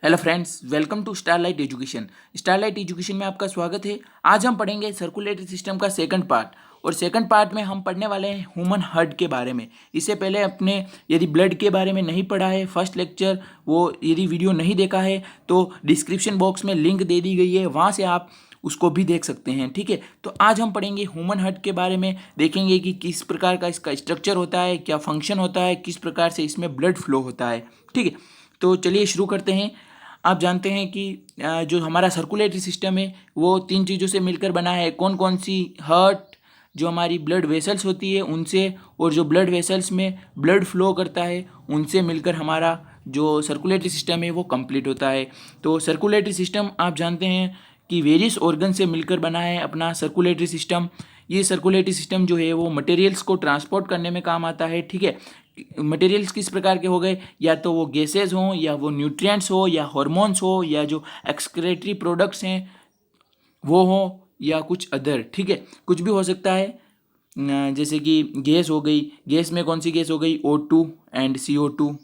Hello friends, welcome to Starlight education. Starlight education में आपका स्वागत है। आज हम पढ़ेंगे सर्कुलेटरी सिस्टम का सेकंड पार्ट। और सेकंड पार्ट में हम पढ़ने वाले हैं ह्यूमन हार्ट के बारे में। इससे पहले अपने यदि ब्लड के बारे में नहीं पढ़ा है फर्स्ट लेक्चर, वो यदि वीडियो नहीं देखा है तो डिस्क्रिप्शन बॉक्स में लिंक दे दी गई है, वहाँ से आप उसको भी देख सकते हैं। ठीक है, तो आज हम पढ़ेंगे ह्यूमन हार्ट के बारे में, देखेंगे कि किस प्रकार का इसका स्ट्रक्चर होता है, क्या फंक्शन होता है, किस प्रकार से इसमें ब्लड फ्लो होता है। ठीक है, तो चलिए शुरू करते हैं। आप जानते हैं कि जो हमारा सर्कुलेटरी सिस्टम है वो तीन चीज़ों से मिलकर बना है। कौन कौन सी? हार्ट, जो हमारी ब्लड वेसल्स होती है उनसे, और जो ब्लड वेसल्स में ब्लड फ्लो करता है उनसे मिलकर हमारा जो सर्कुलेटरी सिस्टम है वो कंप्लीट होता है। तो सर्कुलेटरी सिस्टम आप जानते हैं कि वेरियस ऑर्गन से मिलकर बना है अपना सर्कुलेटरी सिस्टम। ये सर्कुलेटरी सिस्टम जो है वो मटेरियल्स को ट्रांसपोर्ट करने में काम आता है। ठीक है, मटेरियल्स किस प्रकार के हो गए? या तो वो गैसेज हों, या वो न्यूट्रिएंट्स हो, या हार्मोन्स हो, या जो एक्सक्रेटरी प्रोडक्ट्स हैं वो हों, या कुछ अदर। ठीक है, कुछ भी हो सकता है। जैसे कि गैस हो गई, गैस में कौन सी गैस हो गई? O2 and CO2।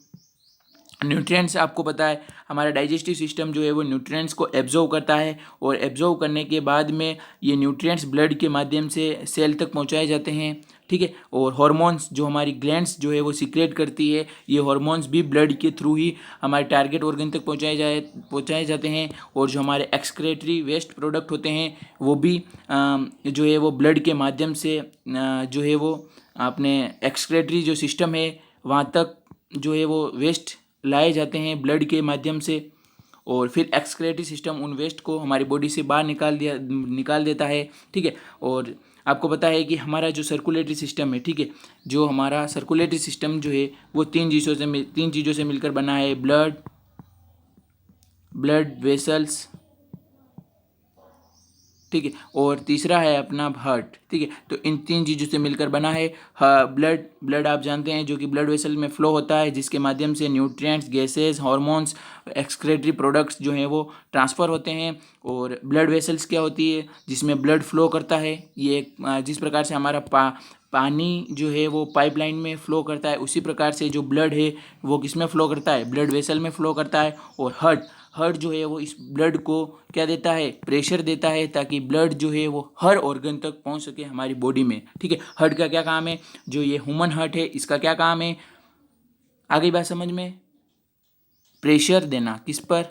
न्यूट्रिएंट्स आपको पता है हमारा डाइजेस्टिव सिस्टम जो है वो न्यूट्रिएंट्स को एब्जॉर्व करता है, और एब्जॉर्व करने के बाद में ये न्यूट्रिएंट्स ब्लड के माध्यम से सेल तक पहुंचाए जाते हैं। ठीक है, और हार्मोन्स जो हमारी ग्लैंड्स जो है वो सीक्रेट करती है, ये हार्मोन्स भी ब्लड के थ्रू ही हमारे टारगेट ऑर्गन तक पहुंचाए जाते हैं। और जो हमारे एक्सक्रेटरी वेस्ट प्रोडक्ट होते हैं वो भी जो है वो ब्लड के माध्यम से जो है वो अपने एक्सक्रेटरी जो सिस्टम है वहाँ तक जो है वो वेस्ट लाए जाते हैं ब्लड के माध्यम से। और फिर एक्सक्रेटरी सिस्टम उन वेस्ट को हमारी बॉडी से बाहर निकाल देता है। ठीक है, और आपको पता है कि हमारा जो सर्कुलेटरी सिस्टम है, ठीक है, जो हमारा सर्कुलेटरी सिस्टम जो है वो तीन चीज़ों से मिलकर बना है। ब्लड वेसल्स, ठीक है, और तीसरा है अपना हार्ट। ठीक है, तो इन तीन चीज़ों से मिलकर बना है ब्लड आप जानते हैं जो कि ब्लड वेसल में फ्लो होता है, जिसके माध्यम से nutrients, gases, hormones, excretory products जो हैं वो ट्रांसफ़र होते हैं। और ब्लड वेसल्स क्या होती है? जिसमें ब्लड फ्लो करता है। ये जिस प्रकार से हमारा पानी जो है वो पाइपलाइन में फ़्लो करता है, उसी प्रकार से जो ब्लड है वो किस में फ़्लो करता है? ब्लड वेसल में फ़्लो करता है। और हार्ट जो है वो इस ब्लड को क्या देता है? प्रेशर देता है, ताकि ब्लड जो है वो हर ऑर्गन तक पहुंच सके हमारी बॉडी में। ठीक है, हार्ट का क्या काम है? जो ये ह्यूमन हार्ट है इसका क्या काम है? आ गई बात समझ में? प्रेशर देना किस पर?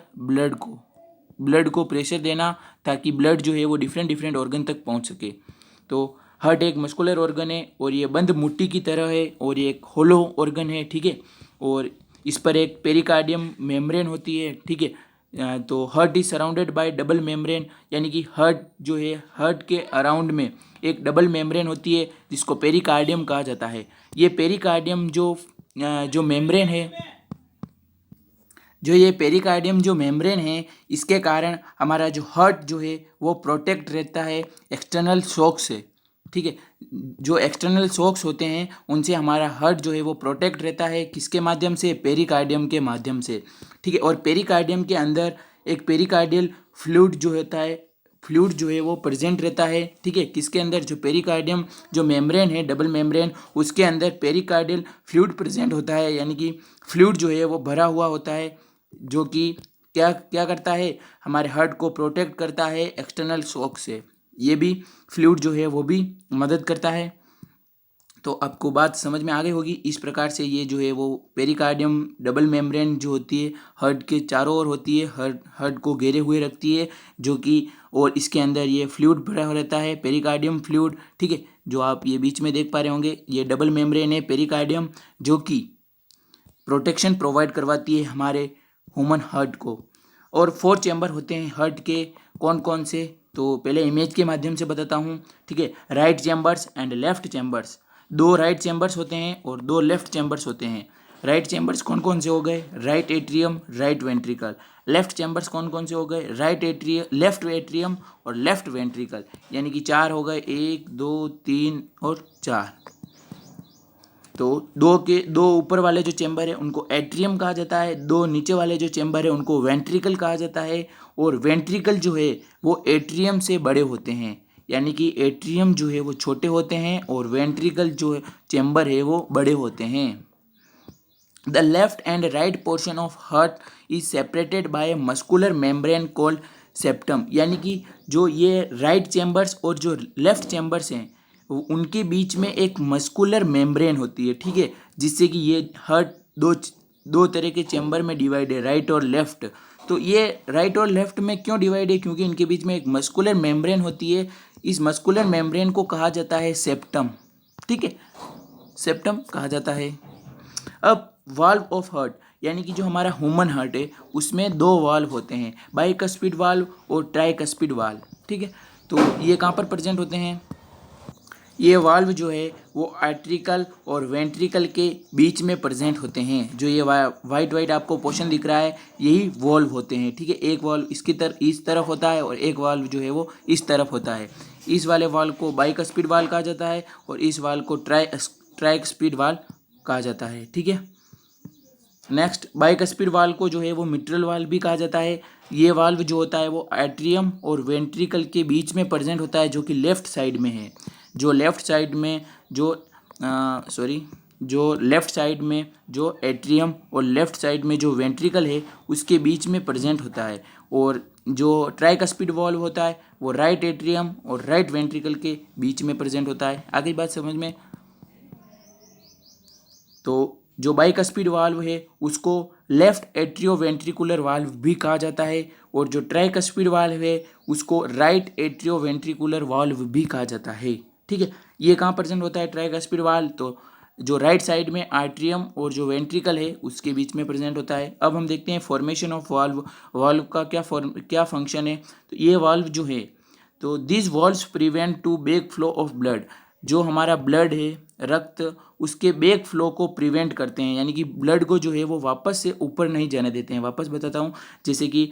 ब्लड को प्रेशर देना, ताकि ब्लड जो है वो डिफरेंट ऑर्गन तक पहुंच सके। तो हार्ट एक मस्कुलर ऑर्गन है, और ये बंद मुट्ठी की तरह है, और ये एक होलो ऑर्गन है। ठीक है, और इस पर एक पेरिकार्डियम मेम्ब्रेन होती है। ठीक है, तो heart is surrounded by double membrane, यानी कि हार्ट जो है, हार्ट के अराउंड में एक डबल मेम्ब्रेन होती है जिसको पेरिकार्डियम कहा जाता है। ये पेरिकार्डियम जो मेम्ब्रेन है, जो ये पेरिकार्डियम जो मेम्ब्रेन है, इसके कारण हमारा जो हार्ट जो है वो प्रोटेक्ट रहता है एक्सटर्नल शॉक से। ठीक है, जो एक्सटर्नल शॉक्स होते हैं उनसे हमारा हार्ट जो है वो प्रोटेक्ट रहता है। किसके माध्यम से? पेरिकार्डियम के माध्यम से। ठीक है, और पेरिकार्डियम के अंदर एक पेरिकार्डियल फ्लूइड जो होता है, फ्लूइड जो है वो प्रेजेंट रहता है। ठीक है, किसके अंदर? जो पेरिकार्डियम जो मेम्ब्रेन है, डबल मेम्ब्रेन, उसके अंदर पेरिकार्डियल फ्लूइड प्रेजेंट होता है, यानी कि फ्लूइड जो है वो भरा हुआ होता है, जो कि क्या क्या करता है? हमारे हार्ट को प्रोटेक्ट करता है एक्सटर्नल शॉक से। ये भी फ्लूइड जो है वो भी मदद करता है। तो आपको बात समझ में आ गई होगी। इस प्रकार से ये जो है वो पेरिकार्डियम डबल मेम्ब्रेन जो होती है हार्ट के चारों ओर होती है, हार्ट को घेरे हुए रखती है, जो कि, और इसके अंदर ये फ्लूइड भरा हुआ रहता है, पेरिकार्डियम फ्लूइड। ठीक है, जो आप ये बीच में देख पा रहे होंगे, ये डबल मेम्ब्रेन है पेरिकार्डियम, जो कि प्रोटेक्शन प्रोवाइड करवाती है हमारे ह्यूमन हार्ट को। और 4 चैम्बर होते हैं हार्ट के। कौन कौन से? तो पहले इमेज के माध्यम से बताता हूँ। ठीक है, right chambers and left chambers. 2 right chambers होते हैं और 2 लेफ्ट चैम्बर्स होते हैं। राइट चैम्बर्स कौन कौन से हो गए? Right atrium, right ventricle. Left chambers कौन कौन से हो गए? लेफ्ट एट्रियम और लेफ्ट वेंट्रिकल, यानी कि 4 हो गए, 1 2 3 और 4। तो दो ऊपर वाले जो चैम्बर है उनको एट्रियम कहा जाता है, 2 नीचे वाले जो चैम्बर है उनको वेंट्रिकल कहा जाता है। और वेंट्रिकल जो है वो एट्रियम से बड़े होते हैं, यानी कि एट्रियम जो है वो छोटे होते हैं और वेंट्रिकल जो चैम्बर है वो बड़े होते हैं। The left and right portion of heart is separated by a muscular membrane called septum, यानी कि जो ये राइट चैम्बर्स और जो लेफ्ट चैम्बर्स हैं उनके बीच में एक मस्कुलर मेम्ब्रेन होती है, ठीक है, जिससे कि ये हार्ट दो तरह के चैम्बर में डिवाइड है, राइट और लेफ्ट। तो ये राइट और लेफ्ट में क्यों डिवाइड है, क्योंकि इनके बीच में एक मस्कुलर मेम्ब्रेन होती है। इस मस्कुलर मेम्ब्रेन को कहा जाता है सेप्टम, ठीक है, सेप्टम कहा जाता है। अब वाल्व ऑफ हार्ट, यानी कि जो हमारा ह्यूमन हार्ट है उसमें दो वाल्व होते हैं, बाइकस्पिड वाल्व और ट्राइकस्पिड वाल्व, ठीक है। तो ये कहाँ पर प्रेजेंट होते हैं, ये वाल्व जो है वो आर्ट्रिकल और वेंट्रिकल के बीच में प्रेजेंट होते हैं। जो ये वाइट वाइट आपको पोर्शन दिख रहा है यही वाल्व होते हैं, ठीक है। एक वाल्व इस तरफ होता है और एक वाल्व जो है वो इस तरफ होता है। इस वाले वाल्व को बाइकस्पिड वाल्व कहा जाता है और इस वाल्व को ट्राइकस्पिड वाल्व कहा जाता है, ठीक है। नेक्स्ट, बाइकस्पिड वाल्व को जो है वो मिट्रल वाल्व भी कहा जाता है। ये वाल्व जो होता है वो एट्रियम और वेंट्रिकल के बीच में प्रेजेंट होता है, जो कि लेफ्ट साइड में है। जो लेफ्ट साइड में जो एट्रियम और लेफ्ट साइड में जो वेंट्रिकल है उसके बीच में प्रेजेंट होता है। और जो ट्राइकस्पिड वाल्व होता है वो राइट एट्रियम और राइट वेंट्रिकल के बीच में प्रेजेंट होता है। आगे बात समझ में। तो जो बाइकस्पिड वाल्व है उसको लेफ्ट एट्रियोवेंट्रिकुलर वाल्व भी कहा जाता है और जो ट्राइकस्पिड वाल्व है उसको राइट एट्रियोवेंट्रिकुलर वाल्व भी कहा जाता है, ठीक है। ये कहाँ प्रेजेंट होता है ट्राइकस्पिड वाल्व, तो जो राइट साइड में आर्ट्रियम और जो वेंट्रिकल है उसके बीच में प्रेजेंट होता है। अब हम देखते हैं फॉर्मेशन ऑफ वाल्व का क्या फंक्शन है। तो ये वाल्व जो है, तो this valves prevent to back flow of blood, जो हमारा ब्लड है रक्त उसके बैक फ्लो को प्रिवेंट करते हैं, यानी कि ब्लड को जो है वो वापस से ऊपर नहीं जाने देते हैं। वापस बताता हूँ, जैसे कि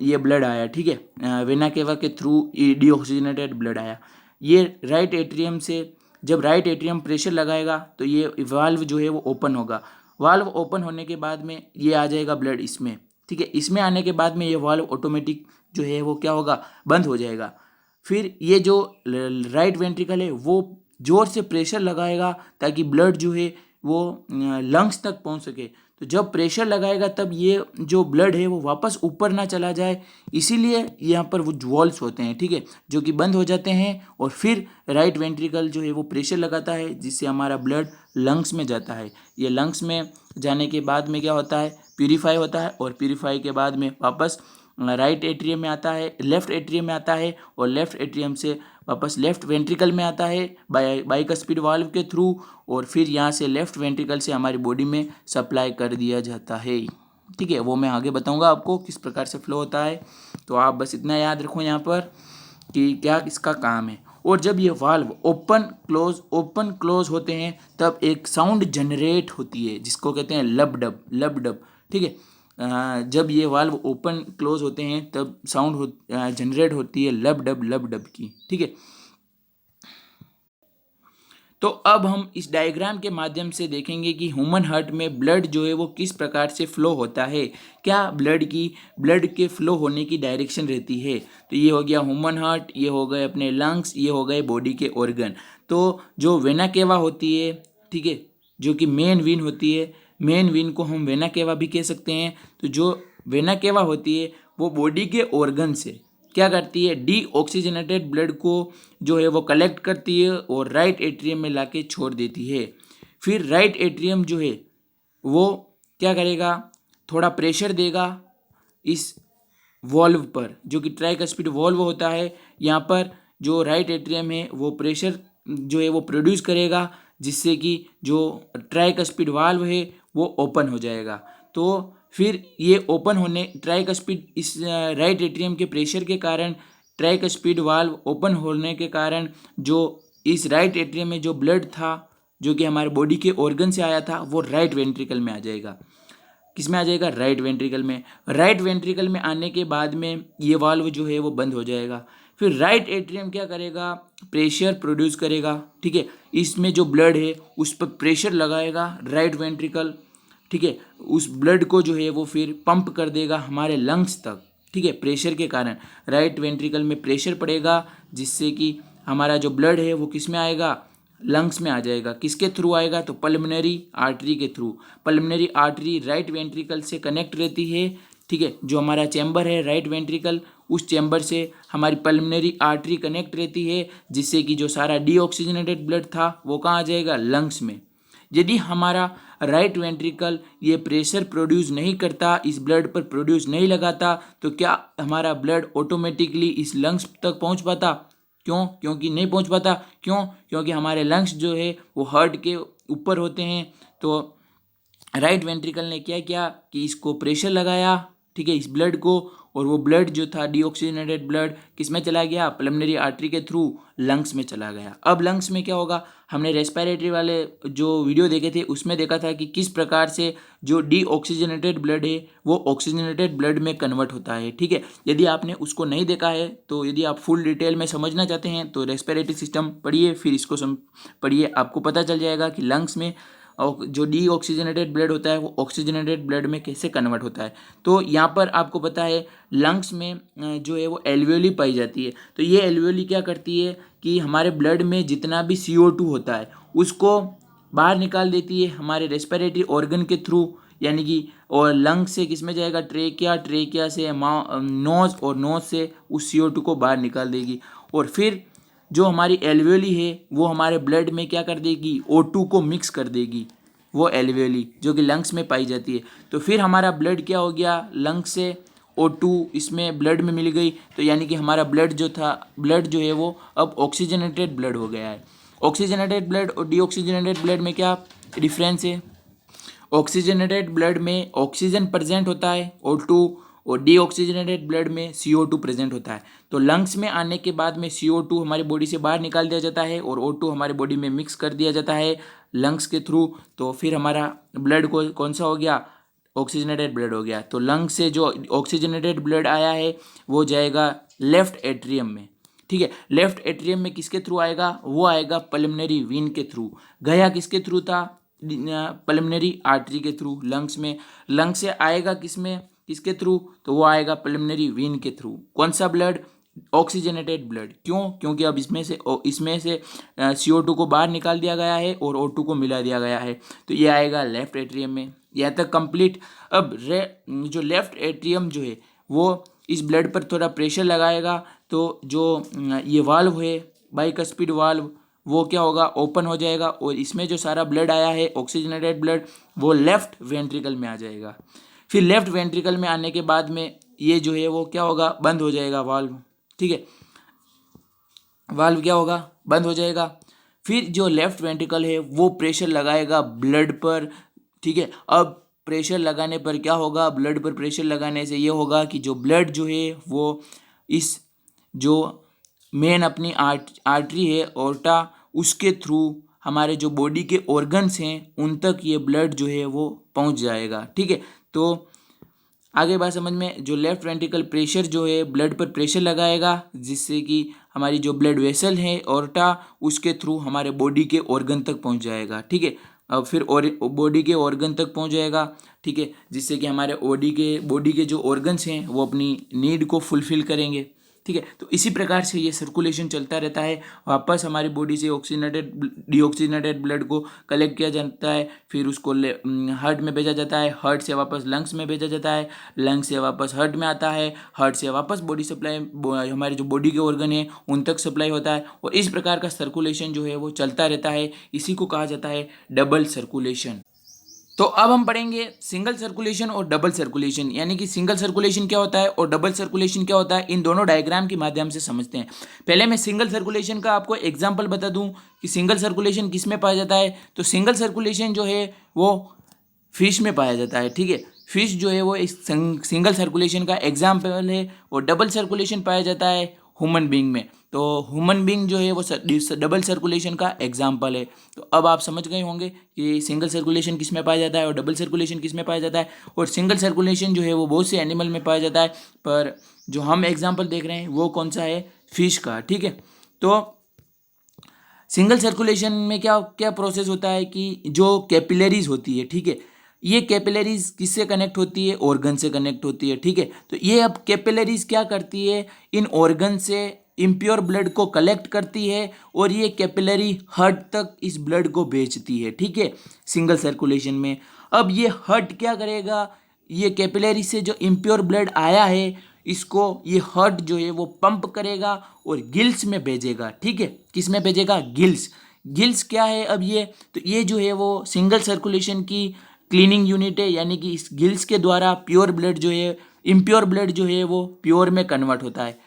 ये ब्लड आया, ठीक है, वेना केवा के थ्रू डीऑक्सीजनेटेड ब्लड आया, ये राइट एट्रियम से जब राइट एट्रियम प्रेशर लगाएगा तो ये वाल्व जो है वो ओपन होगा। वाल्व ओपन होने के बाद में ये आ जाएगा ब्लड इसमें, ठीक है। इसमें आने के बाद में ये वाल्व ऑटोमेटिक जो है वो क्या होगा, बंद हो जाएगा। फिर ये जो राइट वेंट्रिकल है वो जोर से प्रेशर लगाएगा ताकि ब्लड जो है वो लंग्स तक पहुंच सके। तो जब प्रेशर लगाएगा तब ये जो ब्लड है वो वापस ऊपर ना चला जाए, इसीलिए यहाँ पर वो वॉल्व्स होते हैं, ठीक है, जो कि बंद हो जाते हैं। और फिर राइट वेंट्रिकल जो है वो प्रेशर लगाता है जिससे हमारा ब्लड लंग्स में जाता है। ये लंग्स में जाने के बाद में क्या होता है, प्यूरीफाई होता है और प्यूरीफाई के बाद में वापस राइट एट्रियम में आता है, लेफ्ट एट्रियम में आता है और लेफ्ट एट्रियम से वापस लेफ्ट वेंट्रिकल में आता है बाइकस्पिड वाल्व के थ्रू, और फिर यहाँ से लेफ्ट वेंट्रिकल से हमारी बॉडी में सप्लाई कर दिया जाता है, ठीक है। वो मैं आगे बताऊँगा आपको किस प्रकार से फ्लो होता है। तो आप बस इतना याद रखो यहाँ पर कि क्या इसका काम है। और जब ये वाल्व ओपन क्लोज होते हैं तब एक साउंड जनरेट होती है जिसको कहते हैं लब डब, ठीक है। जब ये वाल्व ओपन क्लोज होते हैं तब साउंड जनरेट होती है लब डब की, ठीक है। तो अब हम इस डायग्राम के माध्यम से देखेंगे कि ह्यूमन हार्ट में ब्लड जो है वो किस प्रकार से फ्लो होता है, क्या ब्लड के फ्लो होने की डायरेक्शन रहती है। तो ये हो गया ह्यूमन हार्ट, ये हो गए अपने लंग्स, ये हो गए बॉडी के ऑर्गन। तो जो वेना केवा होती है, ठीक है, जो कि मेन वीन होती है, मेन वीन को हम वेना केवा भी कह सकते हैं। तो जो वेना केवा होती है वो बॉडी के ऑर्गन से क्या करती है, डीऑक्सीजनेटेड ब्लड को जो है वो कलेक्ट करती है और राइट एट्रियम में लाके छोड़ देती है। फिर राइट एट्रियम जो है वो क्या करेगा, थोड़ा प्रेशर देगा इस वॉल्व पर, जो कि ट्राइकस्पिड वॉल्व होता है। यहाँ पर जो राइट एट्रियम है वो प्रेशर जो है वो प्रोड्यूस करेगा जिससे कि जो ट्राइकस्पिड वाल्व है वो ओपन हो जाएगा। तो फिर ये ओपन होने ट्राइकस्पिड इस राइट एट्रियम के प्रेशर के कारण ट्राइकस्पिड वाल्व ओपन होने के कारण जो इस राइट एट्रियम में जो ब्लड था जो कि हमारे बॉडी के ऑर्गन से आया था वो राइट वेंट्रिकल में आ जाएगा। किस में आ जाएगा, राइट वेंट्रिकल में। राइट वेंट्रिकल में आने के बाद में ये वाल्व जो है वो बंद हो जाएगा। फिर राइट एट्रियम क्या करेगा, प्रेशर प्रोड्यूस करेगा, ठीक है। इसमें जो ब्लड है उस पर प्रेशर लगाएगा राइट वेंट्रिकल, ठीक है। उस ब्लड को जो है वो फिर पंप कर देगा हमारे लंग्स तक, ठीक है। प्रेशर के कारण राइट वेंट्रिकल में प्रेशर पड़ेगा जिससे कि हमारा जो ब्लड है वो किस में आएगा, लंग्स में आ जाएगा। किसके थ्रू आएगा? तो पल्मोनरी आर्टरी के through. Pulmonary artery right ventricle से कनेक्ट रहती है, ठीक है। जो हमारा चैम्बर है राइट वेंट्रिकल, उस चैम्बर से हमारी पल्मोनरी आर्टरी कनेक्ट रहती है, जिससे कि जो सारा डीऑक्सीजनेटेड ब्लड था वो कहाँ आ जाएगा? लंग्स में। यदि हमारा राइट वेंट्रिकल ये प्रेशर प्रोड्यूस नहीं करता, इस ब्लड पर प्रोड्यूस नहीं लगाता, तो क्या हमारा ब्लड ऑटोमेटिकली इस लंग्स तक पहुंच पाता? क्यों? क्योंकि नहीं पहुंच पाता। क्यों? क्योंकि हमारे लंग्स जो है वो हार्ट के ऊपर होते हैं। तो राइट वेंट्रिकल ने क्या किया कि इसको प्रेशर लगाया, ठीक है, इस ब्लड को, और वो ब्लड जो था डीऑक्सीजनेटेड ब्लड किस में चला गया? पल्मोनरी आर्टरी के थ्रू लंग्स में चला गया। अब लंग्स में क्या होगा? हमने रेस्पिरेटरी वाले जो वीडियो देखे थे उसमें देखा था कि किस प्रकार से जो डीऑक्सीजनेटेड ब्लड है वो ऑक्सीजनेटेड ब्लड में कन्वर्ट होता है, ठीक है। यदि आपने उसको नहीं देखा है, तो यदि आप फुल डिटेल में समझना चाहते हैं तो रेस्पिरेटरी सिस्टम पढ़िए, फिर इसको पढ़िए, आपको पता चल जाएगा कि लंग्स में और जो डीऑक्सीजनेटेड ब्लड होता है वो ऑक्सीजनेटेड ब्लड में कैसे कन्वर्ट होता है। तो यहाँ पर आपको पता है लंग्स में जो है वो एल्वियोली पाई जाती है। तो ये एल्वियोली क्या करती है कि हमारे ब्लड में जितना भी CO2 होता है उसको बाहर निकाल देती है हमारे रेस्पिरेटरी ऑर्गन के थ्रू, यानी कि, और लंग से किस में जाएगा? ट्रेकिया, ट्रेकिया से नोज, और नोज से उस CO2 को बाहर निकाल देगी। और फिर जो हमारी एल्वियोली है वो हमारे ब्लड में क्या कर देगी? O2 को मिक्स कर देगी, वो एल्वियोली जो कि लंग्स में पाई जाती है। तो फिर हमारा ब्लड क्या हो गया? लंग्स से O2 इसमें ब्लड में मिल गई, तो यानी कि हमारा ब्लड जो था, ब्लड जो है वो अब ऑक्सीजनेटेड ब्लड हो गया है। ऑक्सीजनेटेड ब्लड और डीऑक्सीजनेटेड ब्लड में क्या डिफरेंस है? ऑक्सीजनेटेड ब्लड में ऑक्सीजन प्रेजेंट होता है O2, और डीऑक्सीजनेटेड ब्लड में CO2 प्रेजेंट होता है। तो लंग्स में आने के बाद में CO2 हमारी बॉडी से बाहर निकाल दिया जाता है और O2 हमारे बॉडी में मिक्स कर दिया जाता है लंग्स के थ्रू। तो फिर हमारा ब्लड को कौन सा हो गया? ऑक्सीजनेटेड ब्लड हो गया। तो लंग्स से जो ऑक्सीजनेटेड ब्लड आया है वो जाएगा लेफ्ट एट्रियम में, ठीक है। लेफ्ट एट्रियम में किसके थ्रू आएगा? वो आएगा पल्मोनरी वेन के थ्रू। गया किसके थ्रू था? पल्मोनरी आर्टरी के थ्रू लंग्स में। लंग्स से आएगा किसमें? किसके थ्रू? तो वो आएगा पल्मोनरी वेन के थ्रू। कौन सा ब्लड? Oxygenated blood. क्यों? क्योंकि अब इसमें से CO2 को बाहर निकाल दिया गया है और O2 को मिला दिया गया है। तो ये आएगा लेफ्ट एट्रियम में। यहाँ तक कंप्लीट। अब जो लेफ्ट एट्रियम जो है वो इस ब्लड पर थोड़ा प्रेशर लगाएगा, तो जो ये वाल्व है बाइकस्पिड वाल्व, वो क्या होगा? ओपन हो जाएगा, और इसमें जो सारा ब्लड आया है ऑक्सीजनेटेड ब्लड वो लेफ्ट वेंट्रिकल में आ जाएगा। फिर लेफ्ट वेंट्रिकल में आने के बाद में ये जो है वो क्या होगा? बंद हो जाएगा वाल्व, ठीक है। वाल्व क्या होगा? बंद हो जाएगा। फिर जो लेफ्ट वेंट्रिकल है वो प्रेशर लगाएगा ब्लड पर, ठीक है। अब प्रेशर लगाने पर क्या होगा? ब्लड पर प्रेशर लगाने से ये होगा कि जो ब्लड जो है वो इस जो मेन अपनी आर्टरी है ओर्टा, उसके थ्रू हमारे जो बॉडी के ऑर्गन्स हैं उन तक ये ब्लड जो है वो पहुंच जाएगा, ठीक है। तो आगे बात समझ में, जो लेफ्ट वेंट्रिकल प्रेशर जो है ब्लड पर प्रेशर लगाएगा, जिससे कि हमारी जो ब्लड वेसल है ओर्टा, उसके थ्रू हमारे बॉडी के ऑर्गन तक पहुंच जाएगा, ठीक है। अब फिर बॉडी के ऑर्गन तक पहुंच जाएगा, ठीक है, जिससे कि हमारे बॉडी के जो ऑर्गन्स हैं वो अपनी नीड को फुलफिल करेंगे, ठीक है। तो इसी प्रकार से ये सर्कुलेशन चलता रहता है। वापस हमारी बॉडी से डीऑक्सीजनेटेड ब्लड को कलेक्ट किया जाता है, फिर उसको हार्ट में भेजा जाता है, हार्ट से वापस लंग्स में भेजा जाता है, लंग्स से वापस हार्ट में आता है, हार्ट से वापस बॉडी सप्लाई, हमारे जो बॉडी के ऑर्गन है उन तक सप्लाई होता है, और इस प्रकार का सर्कुलेशन जो है वो चलता रहता है। इसी को कहा जाता है डबल सर्कुलेशन। तो अब हम पढ़ेंगे सिंगल सर्कुलेशन और डबल सर्कुलेशन, यानी कि सिंगल सर्कुलेशन क्या होता है और डबल सर्कुलेशन क्या होता है। इन दोनों डायग्राम के माध्यम से समझते हैं। पहले मैं सिंगल सर्कुलेशन का आपको एग्जांपल बता दूं कि सिंगल सर्कुलेशन किस में पाया जाता है। तो सिंगल सर्कुलेशन जो है वो फिश में पाया जाता है, ठीक है। फिश जो है वो एक सिंगल सर्कुलेशन का एग्जाम्पल है, और डबल सर्कुलेशन पाया जाता है ह्यूमन बींग में। तो ह्यूमन बींग जो है वो डबल सर्कुलेशन का एग्जाम्पल है। तो अब आप समझ गए होंगे कि सिंगल सर्कुलेशन किस में पाया जाता है और डबल सर्कुलेशन किस में पाया जाता है। और सिंगल सर्कुलेशन जो है वो बहुत से एनिमल में पाया जाता है, पर जो हम एग्जाम्पल देख रहे हैं वो कौन सा है? फिश का, ठीक है। तो सिंगल सर्कुलेशन में क्या क्या प्रोसेस होता है कि जो कैपिलरीज होती है, ठीक है, ये कैपिलरीज किससे कनेक्ट होती है? ऑर्गन से कनेक्ट होती है, ठीक है। तो ये अब कैपिलरीज क्या करती है? इन ऑर्गन से इम्प्योर ब्लड को कलेक्ट करती है और ये कैपिलरी हार्ट तक इस ब्लड को भेजती है, ठीक है, सिंगल सर्कुलेशन में। अब ये हार्ट क्या करेगा, ये कैपिलरी से जो इम्प्योर ब्लड आया है इसको ये हार्ट जो है वो पंप करेगा और गिल्स में भेजेगा, ठीक है। किस में भेजेगा, गिल्स। गिल्स क्या है अब ये, तो ये जो है वो सिंगल सर्कुलेशन की क्लीनिंग यूनिट है, यानी कि इस गिल्स के द्वारा प्योर ब्लड जो है, इम्प्योर ब्लड जो है वो प्योर में कन्वर्ट होता है,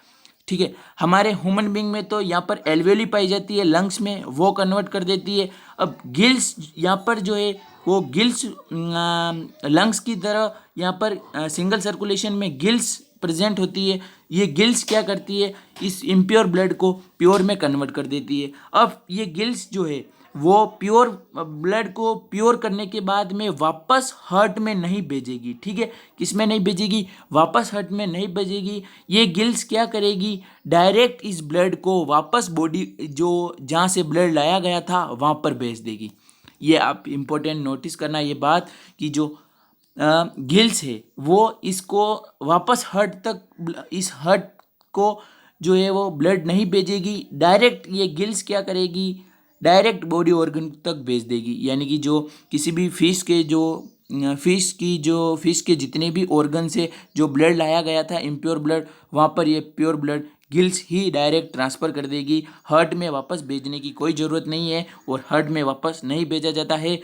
ठीक है। हमारे ह्यूमन बींग में तो यहाँ पर एल्वेली पाई जाती है लंग्स में, वो कन्वर्ट कर देती है। अब गिल्स यहाँ पर जो है वो गिल्स लंग्स की तरह यहाँ पर सिंगल सर्कुलेशन में गिल्स प्रेजेंट होती है। ये गिल्स क्या करती है, इस इम्प्योर ब्लड को प्योर में कन्वर्ट कर देती है। अब ये गिल्स जो है वो प्योर ब्लड को प्योर करने के बाद में वापस हार्ट में नहीं भेजेगी, ठीक है। किस में नहीं भेजेगी, वापस हार्ट में नहीं भेजेगी। ये गिल्स क्या करेगी, डायरेक्ट इस ब्लड को वापस बॉडी जो जहाँ से ब्लड लाया गया था वहाँ पर भेज देगी। ये आप इम्पोर्टेंट नोटिस करना ये बात कि जो गिल्स है वो इसको वापस हार्ट तक, इस हार्ट को जो है वो ब्लड नहीं भेजेगी, डायरेक्ट ये गिल्स क्या करेगी, डायरेक्ट बॉडी ऑर्गन तक भेज देगी। यानी कि जो किसी भी फिश के जितने भी ऑर्गन से जो ब्लड लाया गया था इम्प्योर ब्लड, वहाँ पर ये प्योर ब्लड गिल्स ही डायरेक्ट ट्रांसफ़र कर देगी। हार्ट में वापस भेजने की कोई ज़रूरत नहीं है और हार्ट में वापस नहीं भेजा जाता है।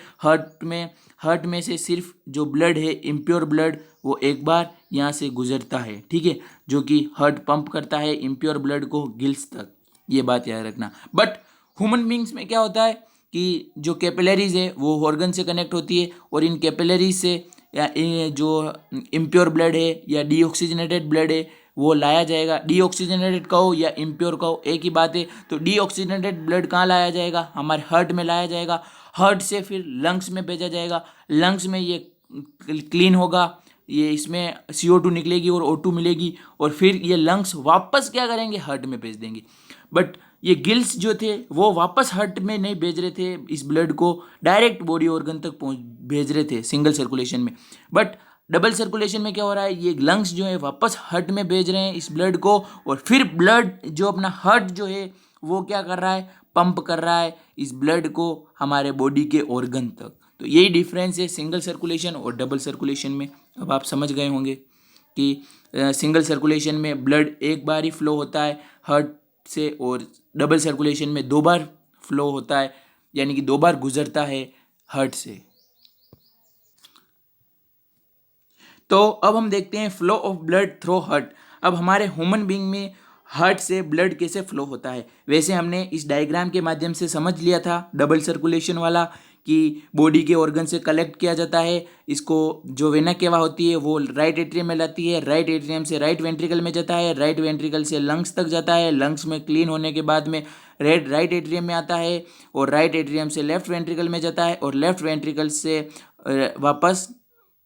हार्ट में से सिर्फ जो ब्लड है इम्प्योर ब्लड वो एक बार यहाँ से गुजरता है, ठीक है, जो कि हार्ट पंप करता है इम्प्योर ब्लड को गिल्स तक। ये बात याद रखना। बट ह्यूमन बींग्स में क्या होता है कि जो कैपिलरीज है वो ऑर्गन से कनेक्ट होती है और इन कैपिलरीज से या जो इम्प्योर ब्लड है या डीऑक्सीजनेटेड ब्लड है वो लाया जाएगा। डीऑक्सीजनेटेड कहो या इम्प्योर कहो एक ही बात है। तो डीऑक्सीजनेटेड ब्लड कहाँ लाया जाएगा, हमारे हार्ट में लाया जाएगा। हार्ट से फिर लंग्स में भेजा जाएगा। लंग्स में ये क्लीन होगा, ये इसमें CO2 निकलेगी और O2 मिलेगी और फिर ये लंग्स वापस क्या करेंगे, हार्ट में भेज देंगे। बट ये गिल्स जो थे वो वापस हार्ट में नहीं भेज रहे थे, इस ब्लड को डायरेक्ट बॉडी ऑर्गन तक भेज रहे थे सिंगल सर्कुलेशन में। बट डबल सर्कुलेशन में क्या हो रहा है, ये लंग्स जो है वापस हार्ट में भेज रहे हैं इस ब्लड को और फिर ब्लड जो अपना हार्ट जो है वो क्या कर रहा है, पंप कर रहा है इस ब्लड को हमारे बॉडी के ऑर्गन तक। तो यही डिफरेंस है सिंगल सर्कुलेशन और डबल सर्कुलेशन में। अब आप समझ गए होंगे कि सिंगल सर्कुलेशन में ब्लड एक बार ही फ्लो होता है हार्ट से और डबल सर्कुलेशन में 2 बार फ्लो होता है, यानी कि 2 बार गुजरता है हार्ट से। तो अब हम देखते हैं flow of blood through heart. अब हमारे ह्यूमन बीइंग में हार्ट से ब्लड कैसे फ्लो होता है। वैसे हमने इस डायग्राम के माध्यम से समझ लिया था डबल सर्कुलेशन वाला कि बॉडी के ऑर्गन से कलेक्ट किया जाता है। इसको जो वेना केवा होती है वो राइट एट्रियम में लाती है, राइट एट्रियम से राइट वेंट्रिकल में जाता है, राइट वेंट्रिकल से लंग्स तक जाता है, लंग्स में क्लीन होने के बाद में राइट एट्रियम में आता है और राइट एट्रियम से लेफ्ट वेंट्रिकल में जाता है और लेफ्ट वेंट्रिकल से वापस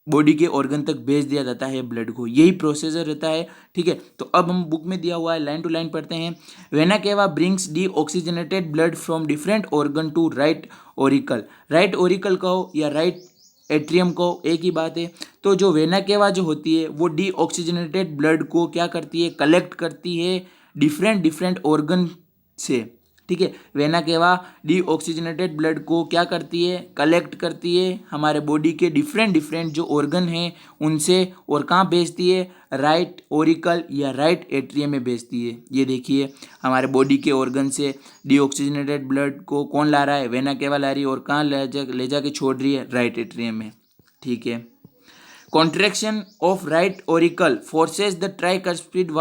बॉडी के ऑर्गन तक भेज दिया जाता है ब्लड को। यही प्रोसीजर रहता है, ठीक है। तो अब हम बुक में दिया हुआ है लाइन टू लाइन पढ़ते हैं। Vena cava brings deoxygenated blood from different organ to right auricle. Right auricle कहो या राइट एट्रियम कहो एक ही बात है। तो जो वेना केवा जो होती है वो डी ऑक्सीजनेटेड ब्लड को क्या करती है, कलेक्ट करती है डिफरेंट ऑर्गन से, ठीक है। Vena cava D oxygenated blood को क्या करती है, कलेक्ट करती है हमारे बॉडी के डिफरेंट जो ऑर्गन हैं उनसे और कहाँ भेजती है, राइट ओरिकल या राइट एट्रियम में भेजती है। ये देखिए हमारे बॉडी के ऑर्गन से डी ऑक्सीजनेटेड ब्लड को कौन ला रहा है, वेना केवा ला रही है और कहाँ ले जाके छोड़ रही है, राइट एट्रियम में, ठीक है। Contraction of right auricle forces the tricuspid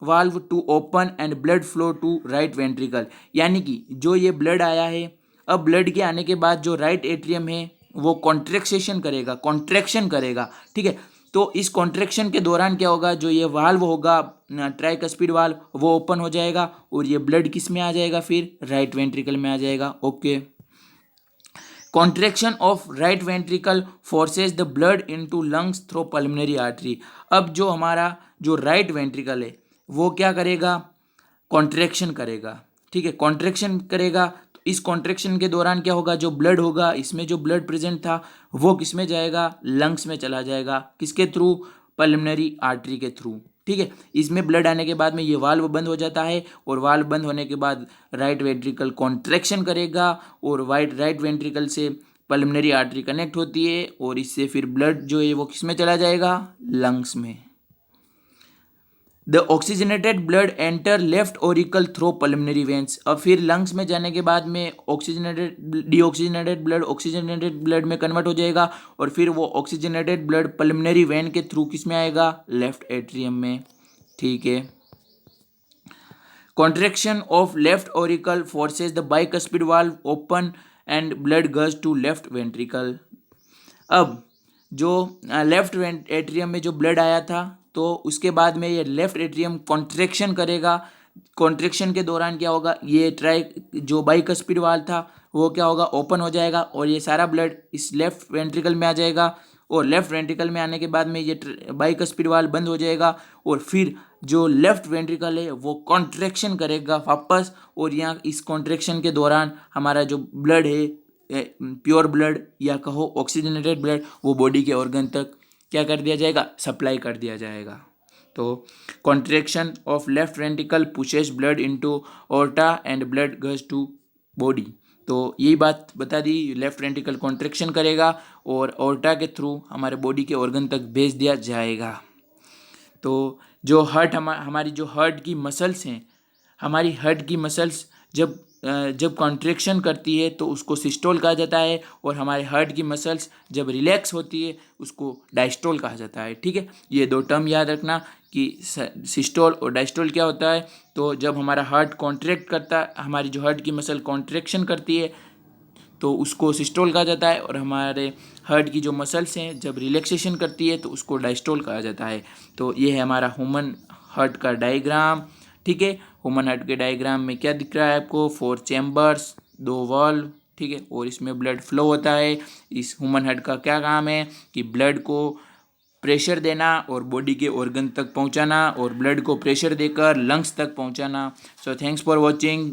valve to open and blood flow to right ventricle. यानी कि जो ये ब्लड आया है, अब ब्लड के आने के बाद जो राइट एट्रियम है वो कॉन्ट्रैक्शन करेगा, ठीक है। तो इस कॉन्ट्रैक्शन के दौरान क्या होगा, जो ये वाल्व होगा ट्राइकस्पिड वाल्व वो ओपन हो जाएगा और ये ब्लड किस में आ जाएगा, फिर राइट वेंट्रिकल में आ जाएगा। Okay. Contraction of right ventricle forces the blood into lungs through pulmonary artery. अब जो हमारा जो राइट वेंट्रिकल है वो क्या करेगा, कॉन्ट्रैक्शन करेगा, ठीक है। कॉन्ट्रैक्शन करेगा तो इस कॉन्ट्रैक्शन के दौरान क्या होगा, जो ब्लड होगा इसमें जो ब्लड प्रेजेंट था वो किस में जाएगा, लंग्स में चला जाएगा। किसके थ्रू, पल्मोनरी आर्टरी के थ्रू, ठीक है। इसमें ब्लड आने के बाद में ये वाल्व बंद हो जाता है और वाल्व बंद होने के बाद राइट वेंट्रिकल कॉन्ट्रैक्शन करेगा और राइट वेंट्रिकल से पल्मोनरी आर्टरी कनेक्ट होती है और इससे फिर ब्लड जो है वो किस में चला जाएगा, लंग्स में। The oxygenated blood enter left auricle through pulmonary veins. अब फिर लंग्स में जाने के बाद में डीऑक्सीजनेटेड ब्लड ऑक्सीजनेटेड ब्लड में कन्वर्ट हो जाएगा और फिर वो ऑक्सीजनेटेड ब्लड पल्मोनरी वेन के थ्रू किस में आएगा, लेफ्ट एट्रियम में। ठीक है। Contraction of left auricle forces the bicuspid valve open and blood goes to left ventricle. अब जो लेफ्ट एट्रियम में जो ब्लड आया था तो उसके बाद में ये लेफ्ट एट्रियम कॉन्ट्रैक्शन करेगा। कॉन्ट्रैक्शन के दौरान क्या होगा, ये जो बाइकस्पिड वाल्व था वो क्या होगा, ओपन हो जाएगा और ये सारा ब्लड इस लेफ्ट वेंट्रिकल में आ जाएगा और लेफ्ट वेंट्रिकल में आने के बाद में ये बाइकस्पिड वाल्व बंद हो जाएगा और फिर जो लेफ्ट वेंट्रिकल है वो कॉन्ट्रैक्शन करेगा वापस और यहाँ इस कॉन्ट्रैक्शन के दौरान हमारा जो ब्लड है, प्योर ब्लड या कहो ऑक्सीजनेटेड ब्लड, वो बॉडी के ऑर्गन तक क्या कर दिया जाएगा, सप्लाई कर दिया जाएगा। तो contraction of left ventricle pushes blood into aorta and blood goes to body. तो यही बात बता दी, लेफ्ट वेंट्रिकल कॉन्ट्रैक्शन करेगा और ऑर्टा के थ्रू हमारे बॉडी के ऑर्गन तक भेज दिया जाएगा। तो जो हमारी जो हार्ट की मसल्स हैं, हमारी हार्ट की मसल्स जब कॉन्ट्रैक्शन करती है तो उसको सिस्टोल कहा जाता है और हमारे हार्ट की मसल्स जब रिलैक्स होती है उसको डायस्टोल कहा जाता है। ठीक है, ये दो टर्म याद रखना कि सिस्टोल और डायस्टोल क्या होता है। तो जब हमारा हार्ट कॉन्ट्रैक्ट करता है, हमारी जो हार्ट की मसल कॉन्ट्रैक्शन करती है तो उसको सिस्टोल कहा जाता है और हमारे हार्ट की जो मसल्स हैं जब रिलैक्सेशन करती है तो उसको डायस्टोल कहा जाता है। तो ये है हमारा ह्यूमन हार्ट का डायग्राम। ठीक है, ह्यूमन हार्ट के डायग्राम में क्या दिख रहा है आपको, 4 चैम्बर्स, 2 वाल्व। ठीक है, और इसमें ब्लड फ्लो होता है। इस ह्यूमन हार्ट का क्या काम है कि ब्लड को प्रेशर देना और बॉडी के ऑर्गन तक पहुंचाना और ब्लड को प्रेशर देकर लंग्स तक पहुंचाना। So thanks for watching.